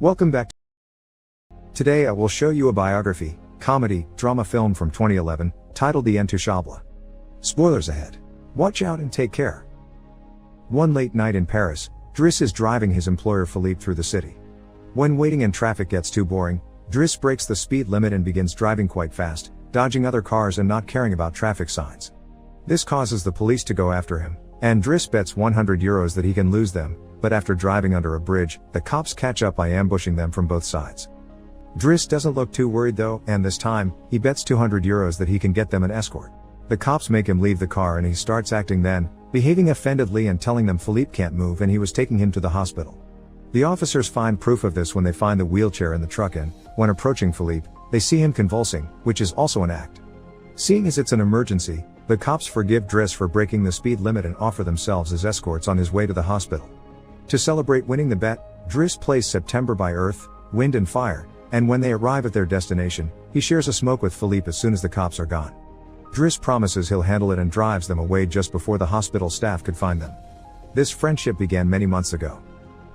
Welcome back. Today I will show you a biography, comedy, drama film from 2011, titled The Intouchables. Spoilers ahead. Watch out and take care. One late night in Paris, Driss is driving his employer Philippe through the city. When waiting in traffic gets too boring, Driss breaks the speed limit and begins driving quite fast, dodging other cars and not caring about traffic signs. This causes the police to go after him, and Driss bets €100 that he can lose them, but after driving under a bridge, the cops catch up by ambushing them from both sides. Driss doesn't look too worried though, and this time, he bets €200 that he can get them an escort. The cops make him leave the car and he starts acting then, behaving offendedly and telling them Philippe can't move and he was taking him to the hospital. The officers find proof of this when they find the wheelchair in the truck and, when approaching Philippe, they see him convulsing, which is also an act. Seeing as it's an emergency, the cops forgive Driss for breaking the speed limit and offer themselves as escorts on his way to the hospital. To celebrate winning the bet, Driss plays September by Earth, Wind and Fire, and when they arrive at their destination, he shares a smoke with Philippe as soon as the cops are gone. Driss promises he'll handle it and drives them away just before the hospital staff could find them. This friendship began many months ago.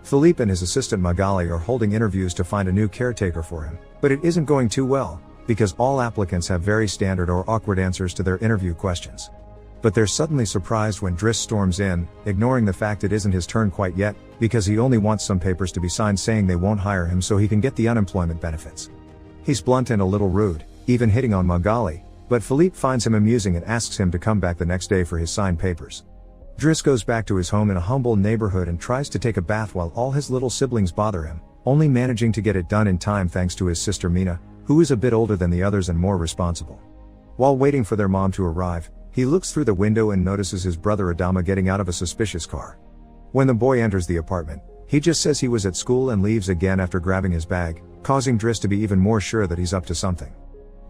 Philippe and his assistant Magalie are holding interviews to find a new caretaker for him, but it isn't going too well, because all applicants have very standard or awkward answers to their interview questions. But they're suddenly surprised when Driss storms in, ignoring the fact it isn't his turn quite yet, because he only wants some papers to be signed saying they won't hire him so he can get the unemployment benefits. He's blunt and a little rude, even hitting on Magalie, but Philippe finds him amusing and asks him to come back the next day for his signed papers. Driss goes back to his home in a humble neighborhood and tries to take a bath while all his little siblings bother him, only managing to get it done in time thanks to his sister Mina, who is a bit older than the others and more responsible. While waiting for their mom to arrive, he looks through the window and notices his brother Adama getting out of a suspicious car. When the boy enters the apartment, he just says he was at school and leaves again after grabbing his bag, causing Driss to be even more sure that he's up to something.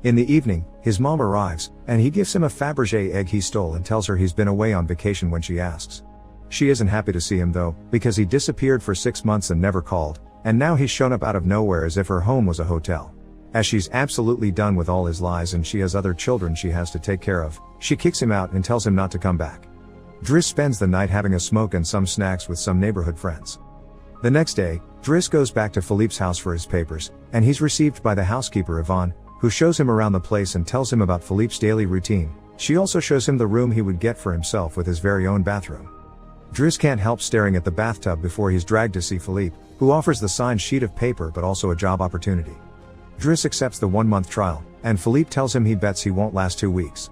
In the evening, his mom arrives, and he gives him a Fabergé egg he stole and tells her he's been away on vacation when she asks. She isn't happy to see him though, because he disappeared for 6 months and never called, and now he's shown up out of nowhere as if her home was a hotel. As she's absolutely done with all his lies and she has other children she has to take care of, she kicks him out and tells him not to come back. Driss spends the night having a smoke and some snacks with some neighborhood friends. The next day, Driss goes back to Philippe's house for his papers, and he's received by the housekeeper Yvonne, who shows him around the place and tells him about Philippe's daily routine. She also shows him the room he would get for himself with his very own bathroom. Driss can't help staring at the bathtub before he's dragged to see Philippe, who offers the signed sheet of paper but also a job opportunity. Driss accepts the 1-month trial, and Philippe tells him he bets he won't last 2 weeks.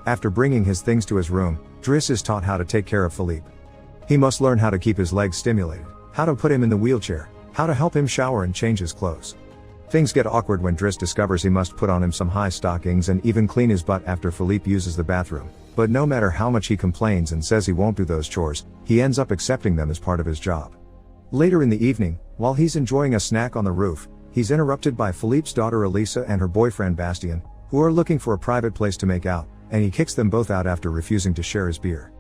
After bringing his things to his room, Driss is taught how to take care of Philippe. He must learn how to keep his legs stimulated, how to put him in the wheelchair, how to help him shower and change his clothes. Things get awkward when Driss discovers he must put on him some high stockings and even clean his butt after Philippe uses the bathroom, but no matter how much he complains and says he won't do those chores, he ends up accepting them as part of his job. Later in the evening, while he's enjoying a snack on the roof, he's interrupted by Philippe's daughter Elisa and her boyfriend Bastien, who are looking for a private place to make out, and he kicks them both out after refusing to share his beer.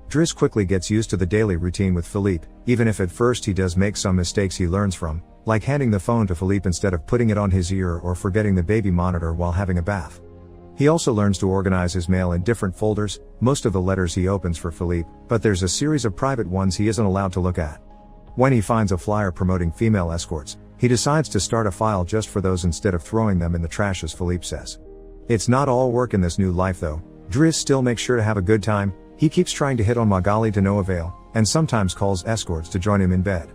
Driss quickly gets used to the daily routine with Philippe, even if at first he does make some mistakes he learns from, like handing the phone to Philippe instead of putting it on his ear or forgetting the baby monitor while having a bath. He also learns to organize his mail in different folders, most of the letters he opens for Philippe, but there's a series of private ones he isn't allowed to look at. When he finds a flyer promoting female escorts, he decides to start a file just for those instead of throwing them in the trash as Philippe says. It's not all work in this new life though. Driss still makes sure to have a good time, he keeps trying to hit on Magalie to no avail, and sometimes calls escorts to join him in bed.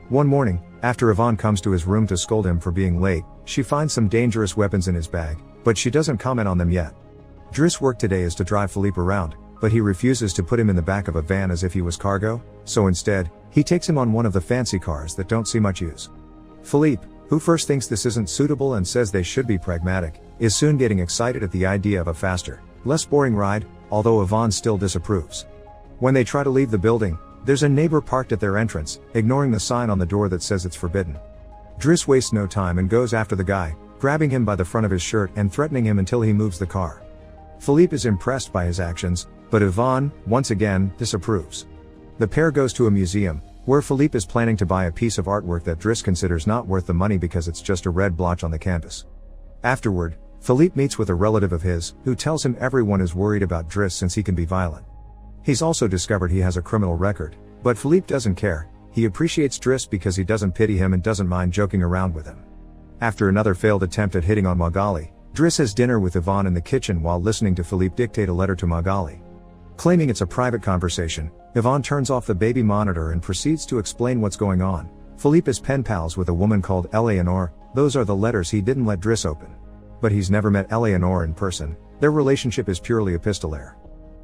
One morning, after Yvonne comes to his room to scold him for being late, she finds some dangerous weapons in his bag, but she doesn't comment on them yet. Driss' work today is to drive Philippe around, but he refuses to put him in the back of a van as if he was cargo, so instead, he takes him on one of the fancy cars that don't see much use. Philippe, who first thinks this isn't suitable and says they should be pragmatic, is soon getting excited at the idea of a faster, less boring ride, although Yvonne still disapproves. When they try to leave the building, there's a neighbor parked at their entrance, ignoring the sign on the door that says it's forbidden. Driss wastes no time and goes after the guy, grabbing him by the front of his shirt and threatening him until he moves the car. Philippe is impressed by his actions, but Yvonne, once again, disapproves. The pair goes to a museum, where Philippe is planning to buy a piece of artwork that Driss considers not worth the money because it's just a red blotch on the canvas. Afterward, Philippe meets with a relative of his, who tells him everyone is worried about Driss since he can be violent. He's also discovered he has a criminal record, but Philippe doesn't care, he appreciates Driss because he doesn't pity him and doesn't mind joking around with him. After another failed attempt at hitting on Magalie, Driss has dinner with Yvonne in the kitchen while listening to Philippe dictate a letter to Magalie. Claiming it's a private conversation, Yvonne turns off the baby monitor and proceeds to explain what's going on. Philippe is pen pals with a woman called Eleanor. Those are the letters he didn't let Driss open. But he's never met Eleanor in person. Their relationship is purely epistolary.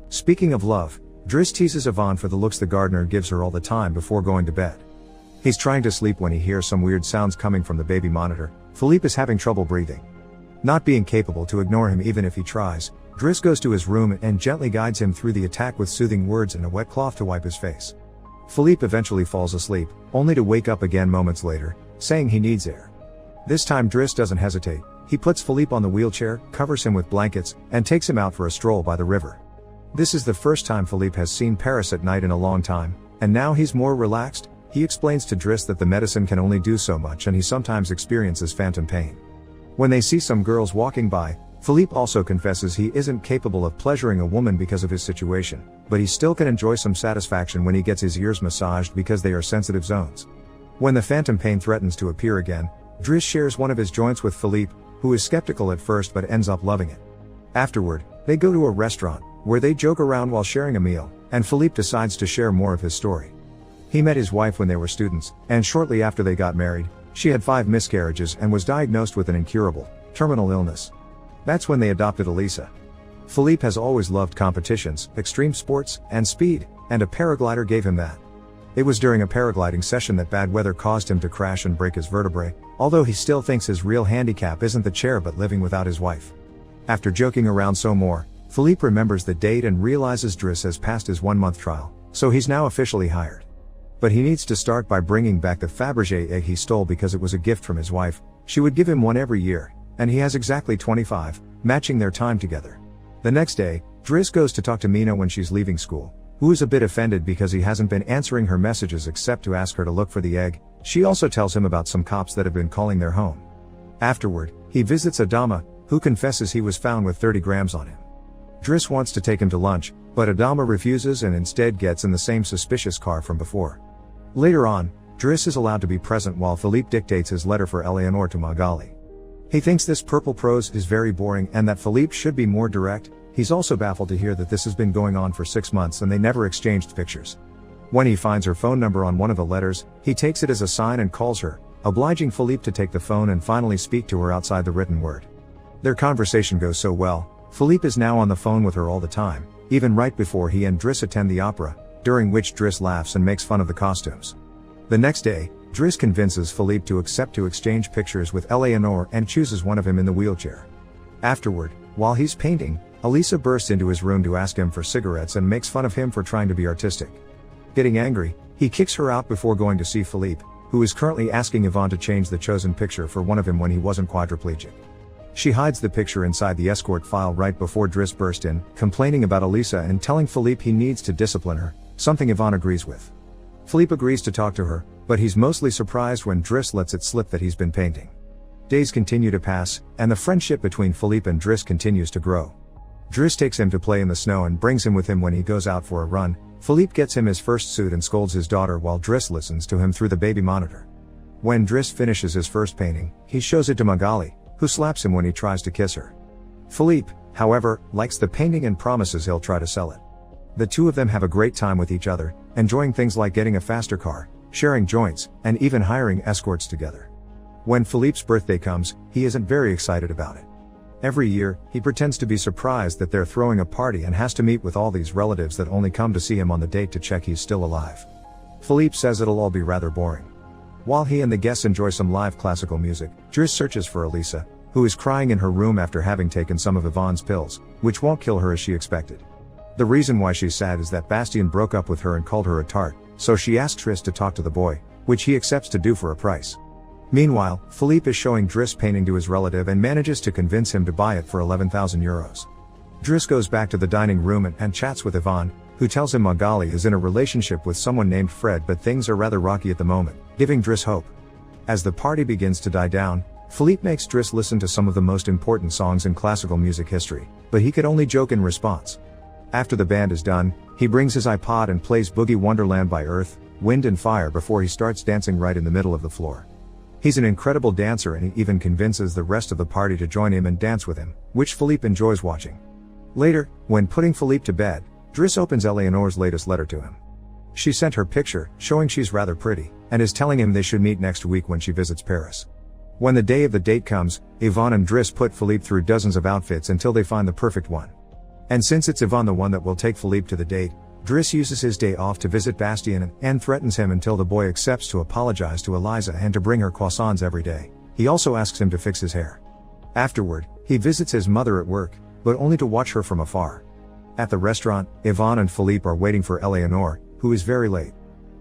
Speaking of love, Driss teases Yvonne for the looks the gardener gives her all the time before going to bed. He's trying to sleep when he hears some weird sounds coming from the baby monitor. Philippe is having trouble breathing. Not being capable to ignore him even if he tries, Driss goes to his room and gently guides him through the attack with soothing words and a wet cloth to wipe his face. Philippe eventually falls asleep, only to wake up again moments later, saying he needs air. This time Driss doesn't hesitate. He puts Philippe on the wheelchair, covers him with blankets, and takes him out for a stroll by the river. This is the first time Philippe has seen Paris at night in a long time, and now he's more relaxed. He explains to Driss that the medicine can only do so much and he sometimes experiences phantom pain. When they see some girls walking by, Philippe also confesses he isn't capable of pleasuring a woman because of his situation, but he still can enjoy some satisfaction when he gets his ears massaged because they are sensitive zones. When the phantom pain threatens to appear again, Driss shares one of his joints with Philippe, who is skeptical at first but ends up loving it. Afterward, they go to a restaurant, where they joke around while sharing a meal, and Philippe decides to share more of his story. He met his wife when they were students, and shortly after they got married, she had 5 miscarriages and was diagnosed with an incurable, terminal illness. That's when they adopted Elisa. Philippe has always loved competitions, extreme sports, and speed, and a paraglider gave him that. It was during a paragliding session that bad weather caused him to crash and break his vertebrae, although he still thinks his real handicap isn't the chair but living without his wife. After joking around some more, Philippe remembers the date and realizes Driss has passed his 1-month trial, so he's now officially hired. But he needs to start by bringing back the Fabergé egg he stole because it was a gift from his wife. She would give him one every year, and he has exactly 25, matching their time together. The next day, Driss goes to talk to Mina when she's leaving school, who is a bit offended because he hasn't been answering her messages except to ask her to look for the egg. She also tells him about some cops that have been calling their home. Afterward, he visits Adama, who confesses he was found with 30 grams on him. Driss wants to take him to lunch, but Adama refuses and instead gets in the same suspicious car from before. Later on, Driss is allowed to be present while Philippe dictates his letter for Eleanor to Magalie. He thinks this purple prose is very boring and that Philippe should be more direct. He's also baffled to hear that this has been going on for 6 months and they never exchanged pictures. When he finds her phone number on one of the letters, he takes it as a sign and calls her, obliging Philippe to take the phone and finally speak to her outside the written word. Their conversation goes so well, Philippe is now on the phone with her all the time, even right before he and Driss attend the opera, during which Driss laughs and makes fun of the costumes. The next day, Driss convinces Philippe to accept to exchange pictures with Eleanor and chooses one of him in the wheelchair. Afterward, while he's painting, Elisa bursts into his room to ask him for cigarettes and makes fun of him for trying to be artistic. Getting angry, he kicks her out before going to see Philippe, who is currently asking Yvonne to change the chosen picture for one of him when he wasn't quadriplegic. She hides the picture inside the escort file right before Driss burst in, complaining about Elisa and telling Philippe he needs to discipline her, something Yvonne agrees with. Philippe agrees to talk to her, but he's mostly surprised when Driss lets it slip that he's been painting. Days continue to pass, and the friendship between Philippe and Driss continues to grow. Driss takes him to play in the snow and brings him with him when he goes out for a run. Philippe gets him his first suit and scolds his daughter while Driss listens to him through the baby monitor. When Driss finishes his first painting, he shows it to Magalie, who slaps him when he tries to kiss her. Philippe, however, likes the painting and promises he'll try to sell it. The two of them have a great time with each other, enjoying things like getting a faster car, sharing joints, and even hiring escorts together. When Philippe's birthday comes, he isn't very excited about it. Every year, he pretends to be surprised that they're throwing a party and has to meet with all these relatives that only come to see him on the date to check he's still alive. Philippe says it'll all be rather boring. While he and the guests enjoy some live classical music, Driss searches for Elisa, who is crying in her room after having taken some of Yvonne's pills, which won't kill her as she expected. The reason why she's sad is that Bastien broke up with her and called her a tart, so she asks Driss to talk to the boy, which he accepts to do for a price. Meanwhile, Philippe is showing Driss painting to his relative and manages to convince him to buy it for 11,000 euros. Driss goes back to the dining room and chats with Yvonne, who tells him Magalie is in a relationship with someone named Fred, but things are rather rocky at the moment, giving Driss hope. As the party begins to die down, Philippe makes Driss listen to some of the most important songs in classical music history, but he could only joke in response. After the band is done, he brings his iPod and plays Boogie Wonderland by Earth, wind and fire before he starts dancing right in the middle of the floor. He's an incredible dancer and he even convinces the rest of the party to join him and dance with him, which Philippe enjoys watching. Later, when putting Philippe to bed, Driss opens Eleanor's latest letter to him. She sent her picture, showing she's rather pretty, and is telling him they should meet next week when she visits Paris. When the day of the date comes, Yvonne and Driss put Philippe through dozens of outfits until they find the perfect one. And since it's Yvonne the one that will take Philippe to the date, Driss uses his day off to visit Bastien and threatens him until the boy accepts to apologize to Eliza and to bring her croissants every day. He also asks him to fix his hair. Afterward, he visits his mother at work, but only to watch her from afar. At the restaurant, Yvonne and Philippe are waiting for Eleanor, who is very late.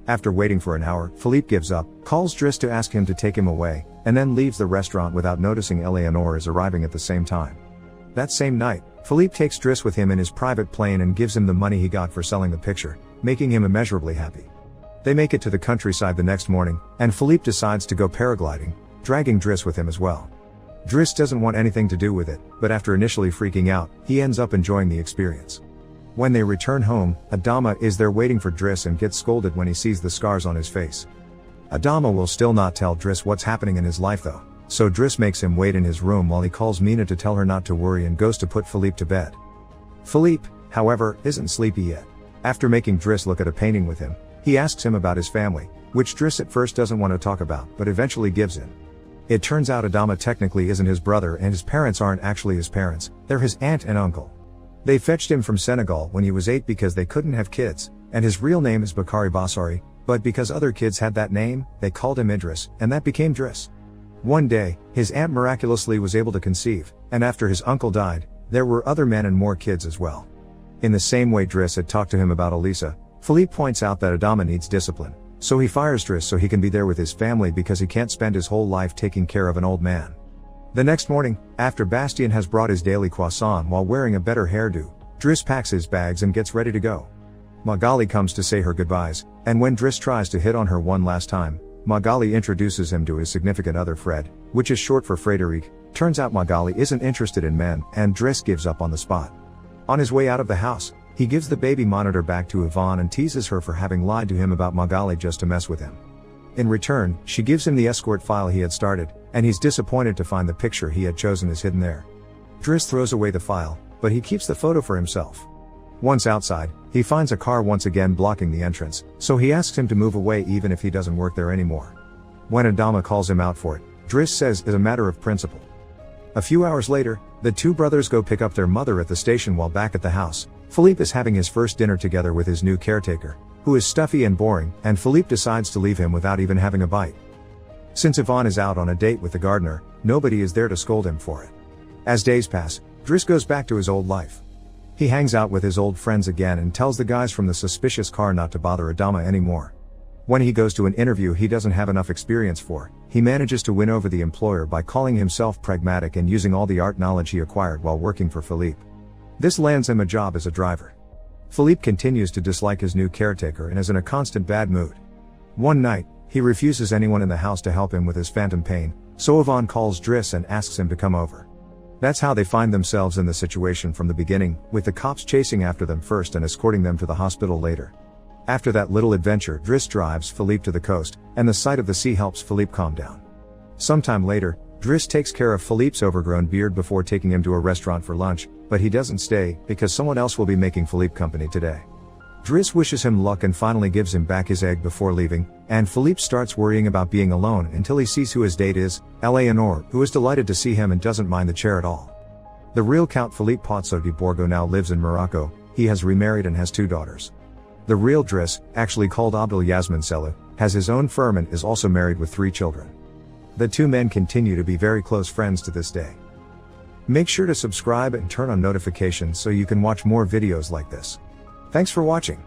After waiting for an hour, Philippe gives up, calls Driss to ask him to take him away, and then leaves the restaurant without noticing Eleanor is arriving at the same time. That same night, Philippe takes Driss with him in his private plane and gives him the money he got for selling the picture, making him immeasurably happy. They make it to the countryside the next morning, and Philippe decides to go paragliding, dragging Driss with him as well. Driss doesn't want anything to do with it, but after initially freaking out, he ends up enjoying the experience. When they return home, Adama is there waiting for Driss and gets scolded when he sees the scars on his face. Adama will still not tell Driss what's happening in his life though, so Driss makes him wait in his room while he calls Mina to tell her not to worry and goes to put Philippe to bed. Philippe, however, isn't sleepy yet. After making Driss look at a painting with him, he asks him about his family, which Driss at first doesn't want to talk about but eventually gives in. It turns out Adama technically isn't his brother and his parents aren't actually his parents, they're his aunt and uncle. They fetched him from Senegal when he was 8 because they couldn't have kids, and his real name is Bakari Bassari, but because other kids had that name, they called him Idris, and that became Driss. One day, his aunt miraculously was able to conceive, and after his uncle died, there were other men and more kids as well. In the same way Driss had talked to him about Elisa, Philippe points out that Adama needs discipline, so he fires Driss so he can be there with his family because he can't spend his whole life taking care of an old man. The next morning, after Bastien has brought his daily croissant while wearing a better hairdo, Driss packs his bags and gets ready to go. Magalie comes to say her goodbyes, and when Driss tries to hit on her one last time, Magalie introduces him to his significant other Fred, which is short for Frédéric. Turns out Magalie isn't interested in men, and Driss gives up on the spot. On his way out of the house, he gives the baby monitor back to Yvonne and teases her for having lied to him about Magalie just to mess with him. In return, she gives him the escort file he had started, and he's disappointed to find the picture he had chosen is hidden there. Driss throws away the file, but he keeps the photo for himself. Once outside, he finds a car once again blocking the entrance, so he asks him to move away even if he doesn't work there anymore. When Adama calls him out for it, Driss says it's a matter of principle. A few hours later, the two brothers go pick up their mother at the station while back at the house. Philippe is having his first dinner together with his new caretaker, who is stuffy and boring, and Philippe decides to leave him without even having a bite. Since Yvonne is out on a date with the gardener, nobody is there to scold him for it. As days pass, Driss goes back to his old life. He hangs out with his old friends again and tells the guys from the suspicious car not to bother Adama anymore. When he goes to an interview he doesn't have enough experience for, he manages to win over the employer by calling himself pragmatic and using all the art knowledge he acquired while working for Philippe. This lands him a job as a driver. Philippe continues to dislike his new caretaker and is in a constant bad mood. One night, he refuses anyone in the house to help him with his phantom pain, so Yvonne calls Driss and asks him to come over. That's how they find themselves in the situation from the beginning, with the cops chasing after them first and escorting them to the hospital later. After that little adventure, Driss drives Philippe to the coast, and the sight of the sea helps Philippe calm down. Sometime later, Driss takes care of Philippe's overgrown beard before taking him to a restaurant for lunch, but he doesn't stay, because someone else will be making Philippe company today. Driss wishes him luck and finally gives him back his egg before leaving, and Philippe starts worrying about being alone until he sees who his date is, Eleanor, who is delighted to see him and doesn't mind the chair at all. The real Count Philippe Pozzo di Borgo now lives in Morocco. He has remarried and has 2 daughters. The real Driss, actually called Abdel Yasmin Selou, has his own firm and is also married with 3 children. The 2 men continue to be very close friends to this day. Make sure to subscribe and turn on notifications so you can watch more videos like this. Thanks for watching.